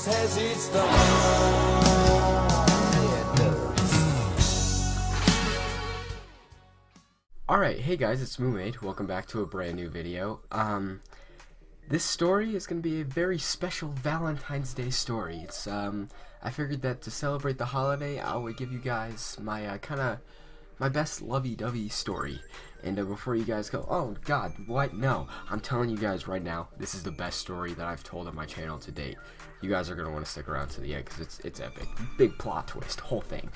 says it's the law. Yeah, it does. Alright, hey guys, it's Moomade. Welcome back to a brand new video. This story is going to be a very special Valentine's Day story. It's, I figured that to celebrate the holiday, I would give you guys my, my best lovey-dovey story. And before you guys go, oh god, what? No, I'm telling you guys right now, this is the best story that I've told on my channel to date. You guys are going to want to stick around to the end because it's epic. Big plot twist, whole thing.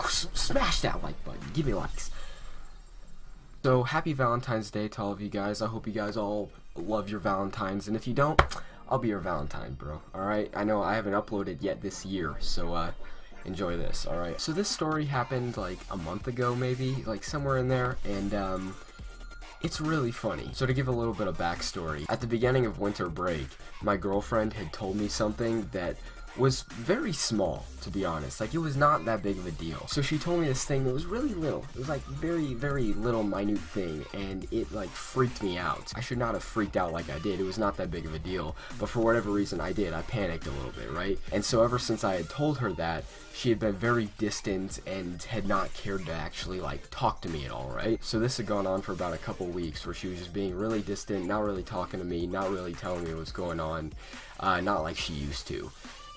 Smash that like button, give me likes. So, happy Valentine's Day to all of you guys. I hope you guys all love your Valentines, and if you don't, I'll be your Valentine, bro. Alright? I know I haven't uploaded yet this year, so, enjoy this, alright? So this story happened, like, a month ago, maybe, like, somewhere in there, and, it's really funny. So to give a little bit of backstory, at the beginning of winter break, my girlfriend had told me something that was very small, to be honest. Like, it was not that big of a deal. So she told me this thing that was really little. It was like very, very little minute thing, and it like freaked me out. I should not have freaked out like I did. It was not that big of a deal, but for whatever reason I did. I panicked a little bit, right? And so ever since I had told her that, she had been very distant and had not cared to actually like talk to me at all, right? So this had gone on for about a couple weeks where she was just being really distant, not really talking to me, not really telling me what's going on, not like she used to.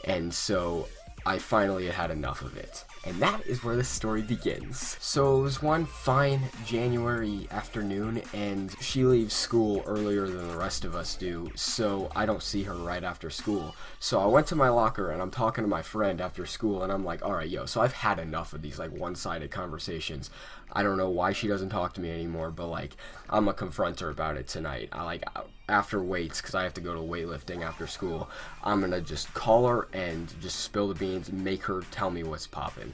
And so I finally had enough of it. And that is where this story begins. So it was one fine January afternoon, and she leaves school earlier than the rest of us do, so I don't see her right after school. So I went to my locker, and I'm talking to my friend after school, and I'm like, alright, yo, so I've had enough of these, like, one-sided conversations. I don't know why she doesn't talk to me anymore, but, like, I'm gonna confront her about it tonight. After weights, because I have to go to weightlifting after school, I'm gonna just call her and just spill the beans and make her tell me what's poppin'.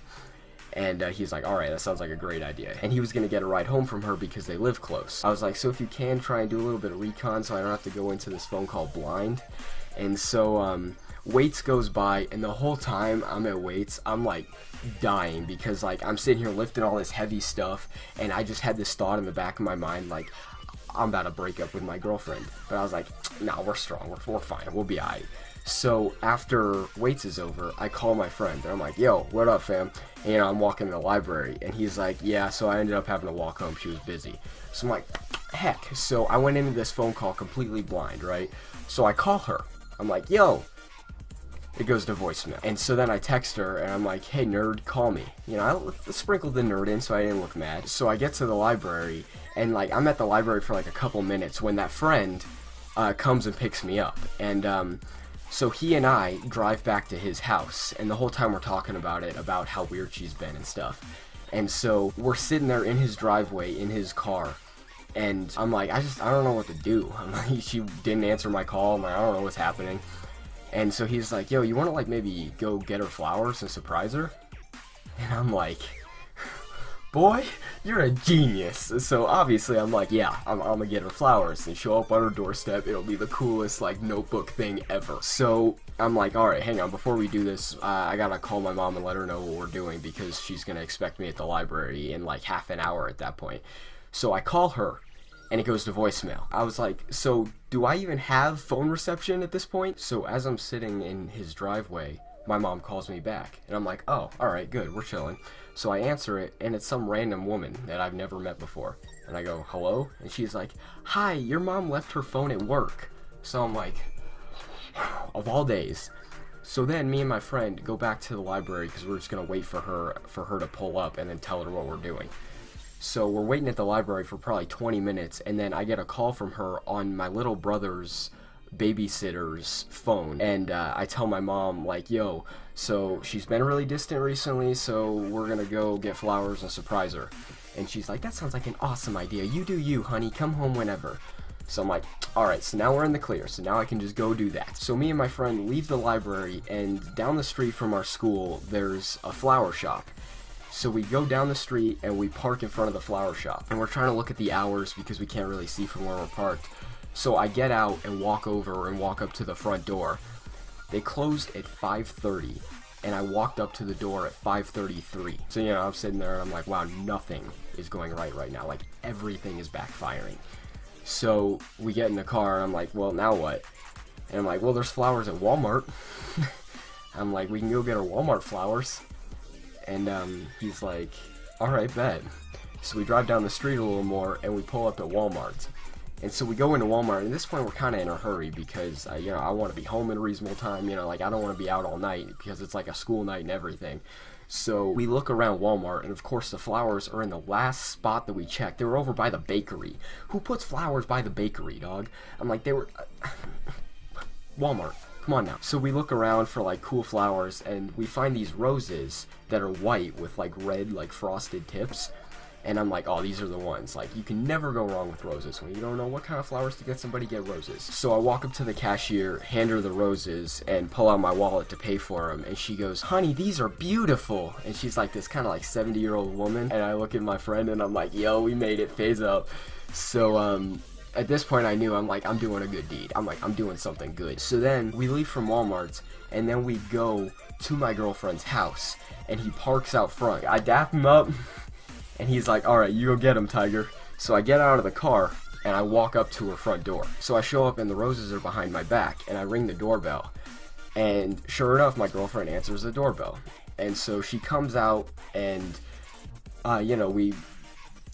And he's like, alright, that sounds like a great idea. And he was gonna get a ride home from her because they live close. I was like, so if you can, try and do a little bit of recon so I don't have to go into this phone call blind. And so, weights goes by, and the whole time I'm at weights, I'm like dying because like I'm sitting here lifting all this heavy stuff, and I just had this thought in the back of my mind like, I'm about to break up with my girlfriend. But I was like, nah, we're strong, we're fine, we'll be alright. So after weights is over, I call my friend, and I'm like, yo, what up, fam? And, you know, I'm walking to the library, and he's like, yeah, so I ended up having to walk home, she was busy. So I'm like, heck. So I went into this phone call completely blind, right? So I call her, I'm like, yo. It goes to voicemail. And so then I text her, and I'm like, hey, nerd, call me. You know, I sprinkled the nerd in so I didn't look mad. So I get to the library, and, like, I'm at the library for, like, a couple minutes when that friend comes and picks me up. And, so he and I drive back to his house, and the whole time we're talking about it, about how weird she's been and stuff. And so we're sitting there in his driveway, in his car, and I'm like, I don't know what to do. I'm like, she didn't answer my call. I'm like, I don't know what's happening. And so he's like, yo, you want to, like, maybe go get her flowers and surprise her? And I'm like, boy, you're a genius. So obviously I'm like, yeah, I'm gonna get her flowers and show up on her doorstep. It'll be the coolest, like, notebook thing ever. So I'm like, alright, hang on, before we do this, I gotta call my mom and let her know what we're doing because she's gonna expect me at the library in like half an hour at that point. So I call her, and it goes to voicemail. I was like, so do I even have phone reception at this point? So as I'm sitting in his driveway, my mom calls me back, and I'm like, oh, alright, good, we're chilling. So I answer it, and it's some random woman that I've never met before. And I go, hello? And she's like, hi, your mom left her phone at work. So I'm like, of all days. So then me and my friend go back to the library because we're just gonna wait for her to pull up and then tell her what we're doing. So we're waiting at the library for probably 20 minutes, and then I get a call from her on my little brother's babysitter's phone, and I tell my mom, like, yo, so she's been really distant recently, so we're gonna go get flowers and surprise her. And she's like, that sounds like an awesome idea, you do you, honey, come home whenever. So I'm like, alright, so now we're in the clear, so now I can just go do that. So me and my friend leave the library, and down the street from our school, there's a flower shop. So we go down the street, and we park in front of the flower shop. And we're trying to look at the hours because we can't really see from where we're parked. So I get out and walk over and walk up to the front door. They closed at 5:30, and I walked up to the door at 5:33. So, you know, I'm sitting there, and I'm like, wow, nothing is going right now. Like, everything is backfiring. So we get in the car, and I'm like, well, now what? And I'm like, well, there's flowers at Walmart. I'm like, we can go get our Walmart flowers. And he's like, alright, bet. So we drive down the street a little more, and we pull up at Walmart. And so we go into Walmart, and at this point we're kind of in a hurry because, you know, I want to be home in a reasonable time, you know, like I don't want to be out all night because it's like a school night and everything. So we look around Walmart, and of course the flowers are in the last spot that we checked. They were over by the bakery. Who puts flowers by the bakery, dog? I'm like, they were... Walmart, come on now. So we look around for like cool flowers, and we find these roses that are white with like red, like frosted tips. And I'm like, oh, these are the ones. Like, you can never go wrong with roses. When you don't know what kind of flowers to get somebody, get roses. So I walk up to the cashier, hand her the roses, and pull out my wallet to pay for them. And she goes, honey, these are beautiful. And she's like this kind of like 70-year-old woman. And I look at my friend, and I'm like, yo, we made it, phase up. So, at this point I knew, I'm like, I'm doing a good deed. I'm like, I'm doing something good. So then we leave from Walmart, and then we go to my girlfriend's house. And he parks out front. I dap him up. And he's like, alright, you go get him, Tiger. So I get out of the car, and I walk up to her front door. So I show up, and the roses are behind my back, and I ring the doorbell. And sure enough, my girlfriend answers the doorbell. And so she comes out, and, you know, we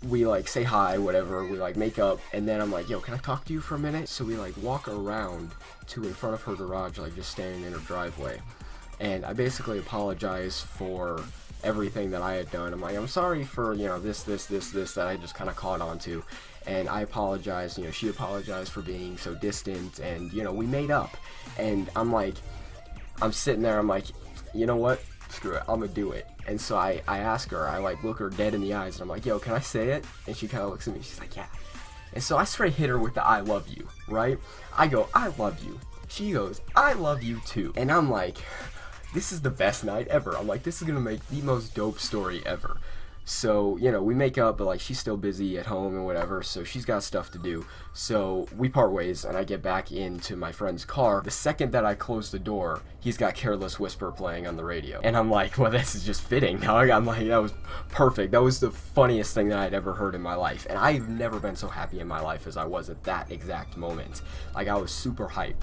like say hi, whatever, we like make up, and then I'm like, yo, can I talk to you for a minute? So we like walk around to in front of her garage, like just standing in her driveway. And I basically apologize for everything that I had done. I'm like, I'm sorry for, you know, this that I just kind of caught on to. And I apologize, you know, she apologized for being so distant, and, you know, we made up. And I'm like, I'm sitting there, I'm like, you know what? Screw it, I'm gonna do it. And so I ask her, I like look her dead in the eyes, and I'm like, yo, can I say it? And she kind of looks at me, she's like, yeah. And so I straight hit her with the I love you, right? I go, I love you. She goes, I love you too. And I'm like, this is the best night ever. I'm like, this is gonna make the most dope story ever. So, you know, we make up, but like she's still busy at home and whatever, so she's got stuff to do. So we part ways, and I get back into my friend's car. The second that I close the door, he's got Careless Whisper playing on the radio. And I'm like, well, this is just fitting, dog. I'm like, that was perfect. That was the funniest thing that I'd ever heard in my life. And I've never been so happy in my life as I was at that exact moment. Like, I was super hyped.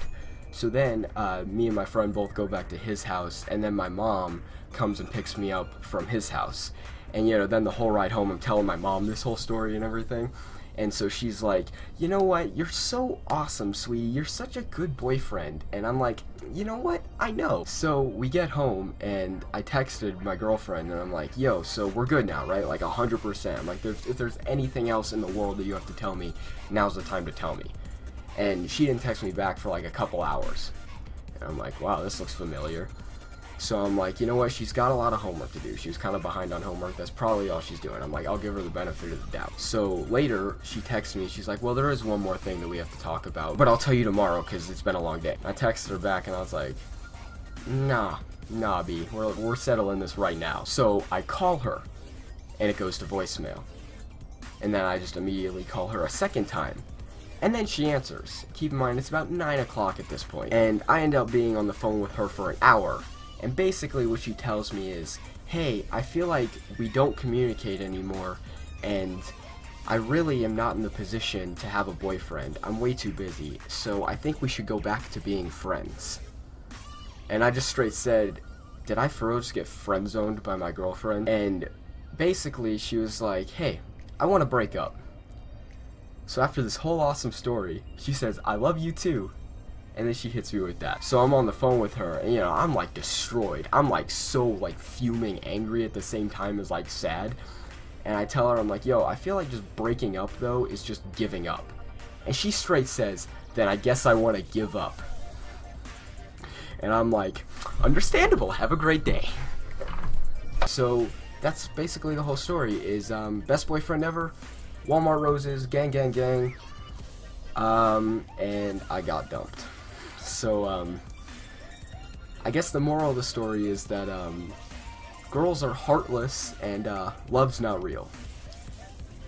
So then, me and my friend both go back to his house, and then my mom comes and picks me up from his house. And, you know, then the whole ride home, I'm telling my mom this whole story and everything. And so she's like, you know what, you're so awesome, sweetie, you're such a good boyfriend. And I'm like, you know what, I know. So we get home, and I texted my girlfriend, and I'm like, yo, so we're good now, right? Like 100%. I'm like, if there's anything else in the world that you have to tell me, now's the time to tell me. And she didn't text me back for like a couple hours. And I'm like, wow, this looks familiar. So I'm like, you know what, she's got a lot of homework to do. She was kind of behind on homework. That's probably all she's doing. I'm like, I'll give her the benefit of the doubt. So later, she texts me. She's like, well, there is one more thing that we have to talk about, but I'll tell you tomorrow because it's been a long day. I texted her back, and I was like, nah, B, we're settling this right now. So I call her, and it goes to voicemail. And then I just immediately call her a second time. And then she answers. Keep in mind, it's about 9 o'clock at this point. And I end up being on the phone with her for an hour. And basically what she tells me is, hey, I feel like we don't communicate anymore, and I really am not in the position to have a boyfriend. I'm way too busy, so I think we should go back to being friends. And I just straight said, did I for real just get friend-zoned by my girlfriend? And basically she was like, hey, I want to break up. So after this whole awesome story, she says, I love you too. And then she hits me with that. So I'm on the phone with her, and, you know, I'm like destroyed. I'm like so like fuming angry at the same time as like sad. And I tell her, I'm like, yo, I feel like just breaking up though is just giving up. And she straight says, then I guess I want to give up. And I'm like, understandable, have a great day. So that's basically the whole story. Is best boyfriend ever, Walmart roses, gang, and I got dumped. So, I guess the moral of the story is that, girls are heartless, and, love's not real.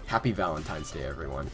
Happy Valentine's Day, everyone.